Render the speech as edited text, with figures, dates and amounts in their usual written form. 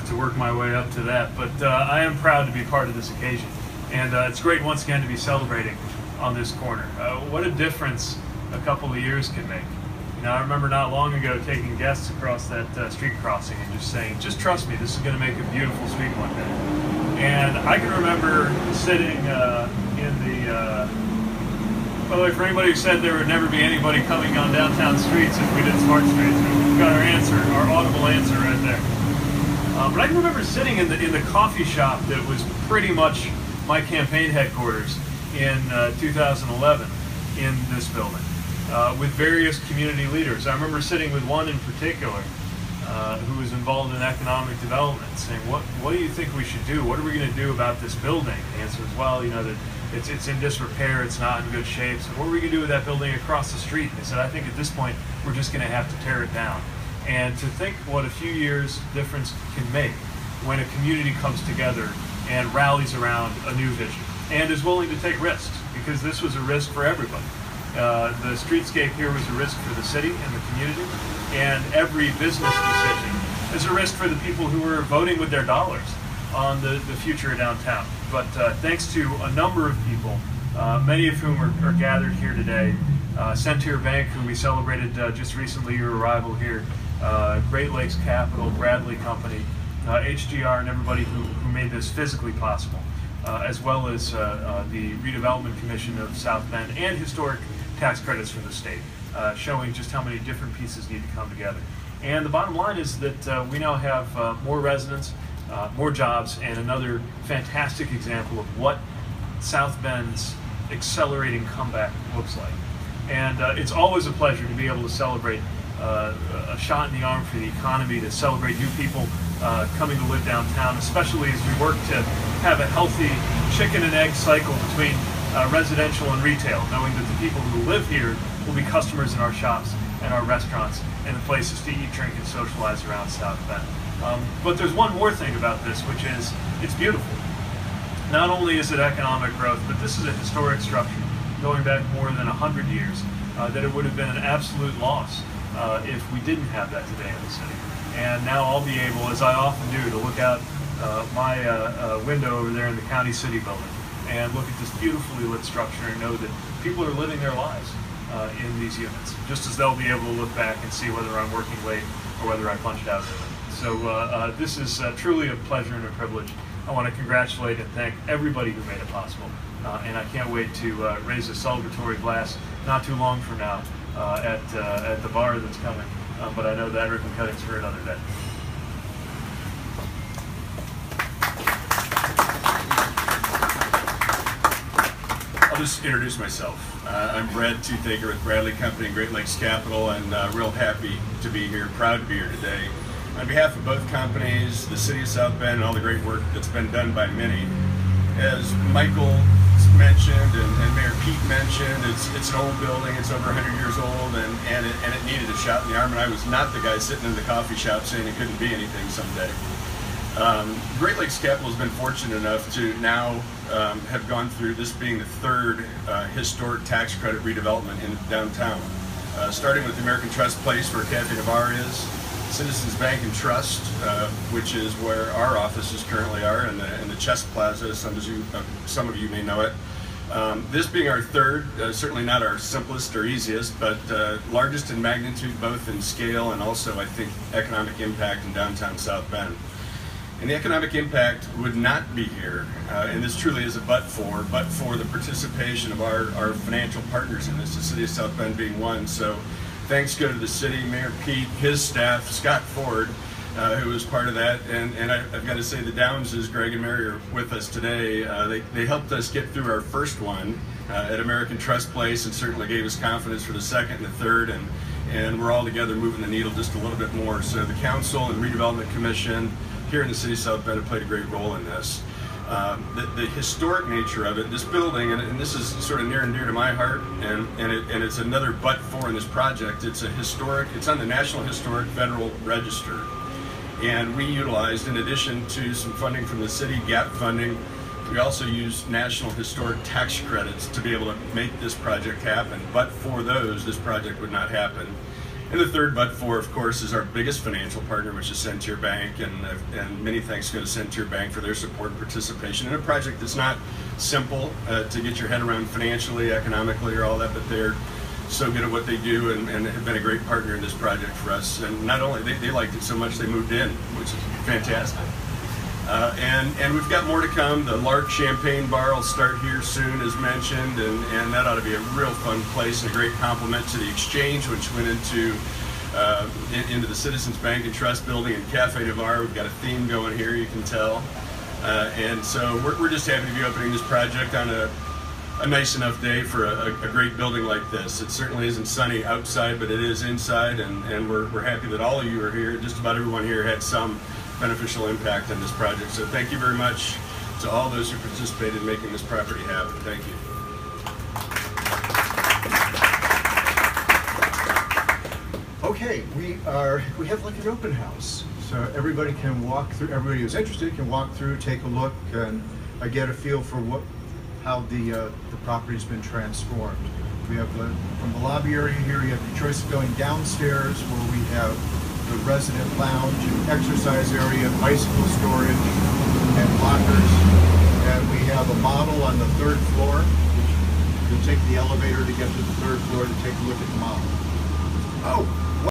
have to work my way up to that, but I am proud to be part of this occasion. And it's great once again to be celebrating on this corner. What a difference a couple of years can make. You know, I remember not long ago taking guests across that street crossing and just saying, just trust me, this is going to make a beautiful street one day. And I can remember sitting by the way, for anybody who said there would never be anybody coming on downtown streets if we did smart streets, we've got our answer, our audible answer right there. But I can remember sitting in the coffee shop that was pretty much my campaign headquarters in 2011 in this building with various community leaders. I remember sitting with one in particular who was involved in economic development, saying, what do you think we should do? What are we going to do about this building? The answer was, well, you know, that it's in disrepair, it's not in good shape, so what are we going to do with that building across the street? And they said, I think at this point we're just going to have to tear it down. And to think what a few years difference can make when a community comes together and rallies around a new vision and is willing to take risks, because this was a risk for everybody. The streetscape here was a risk for the city and the community, and every business decision is a risk for the people who are voting with their dollars on the future of downtown. But thanks to a number of people, many of whom are gathered here today, Centaur Bank, who we celebrated just recently your arrival here, Great Lakes Capital, Bradley Company, HGR, and everybody who made this physically possible, as well as the Redevelopment Commission of South Bend and historic tax credits from the state, showing just how many different pieces need to come together. And the bottom line is that we now have more residents, more jobs, and another fantastic example of what South Bend's accelerating comeback looks like. And it's always a pleasure to be able to celebrate a shot in the arm for the economy, to celebrate new people coming to live downtown, especially as we work to have a healthy chicken and egg cycle between residential and retail, knowing that the people who live here will be customers in our shops and our restaurants and the places to eat, drink, and socialize around South Bend. But there's one more thing about this, which is it's beautiful. Not only is it economic growth, but this is a historic structure going back more than 100 years, that it would have been an absolute loss if we didn't have that today in the city. And now I'll be able, as I often do, to look out my window over there in the County City building and look at this beautifully lit structure and know that people are living their lives in these units, just as they'll be able to look back and see whether I'm working late or whether I punched out early. So this is truly a pleasure and a privilege. I want to congratulate and thank everybody who made it possible. And I can't wait to raise a celebratory glass not too long from now at the bar that's coming. But I know that ribbon cutting's for another day. I'll just introduce myself. I'm Brad Studebaker with Bradley Company and Great Lakes Capital, and real happy to be here, proud to be here today. On behalf of both companies, the City of South Bend, and all the great work that's been done by many, as Michael mentioned and Mayor Pete mentioned, it's an old building, it's over 100 years old, and it needed a shot in the arm, and I was not the guy sitting in the coffee shop saying it couldn't be anything someday. Great Lakes Capital has been fortunate enough to now have gone through this being the third historic tax credit redevelopment in downtown. Starting with the American Trust Place where Cafe Navarre is, Citizens Bank and Trust, which is where our offices currently are, and the Chess Plaza, some of you may know it. This being our third, certainly not our simplest or easiest, but largest in magnitude, both in scale and also, I think, economic impact in downtown South Bend. And the economic impact would not be here, and this truly is a but for the participation of our financial partners in this, the City of South Bend being one. So thanks go to the city, Mayor Pete, his staff, Scott Ford, who was part of that, and I've got to say the Downses, Greg and Mary, are with us today. They helped us get through our first one at American Trust Place, and certainly gave us confidence for the second and the third, and we're all together moving the needle just a little bit more. So the Council and Redevelopment Commission here in the City of South Bend have played a great role in this. The historic nature of it, this building, and this is sort of near and dear to my heart, and it's another but for in this project. It's on the National Historic Federal Register, and we utilized, in addition to some funding from the city, gap funding, we also used National Historic tax credits to be able to make this project happen. But for those, this project would not happen. And the third but for, of course, is our biggest financial partner, which is Centier Bank, and many thanks go to Centier Bank for their support and participation in a project that's not simple to get your head around financially, economically, or all that, but they're so good at what they do and have been a great partner in this project for us. And not only, they liked it so much they moved in, which is fantastic. And we've got more to come. The Lark Champagne Bar will start here soon, as mentioned, and that ought to be a real fun place and a great complement to the Exchange, which went into the Citizens Bank and Trust Building and Cafe Navarre. We've got a theme going here, you can tell. And so we're just happy to be opening this project on a nice enough day for a great building like this. It certainly isn't sunny outside, but it is inside, and we're happy that all of you are here. Just about everyone here had some beneficial impact on this project. So thank you very much to all those who participated in making this property happen. Thank you. Okay, we have like an open house, so everybody can walk through. Everybody who's interested can walk through, take a look, and get a feel for how the property's been transformed. We have from the lobby area here, you have the choice of going downstairs, where we have the resident lounge and exercise area, bicycle storage, and lockers. And we have a model on the third floor, which you'll take the elevator to get to the third floor to take a look at the model. Oh,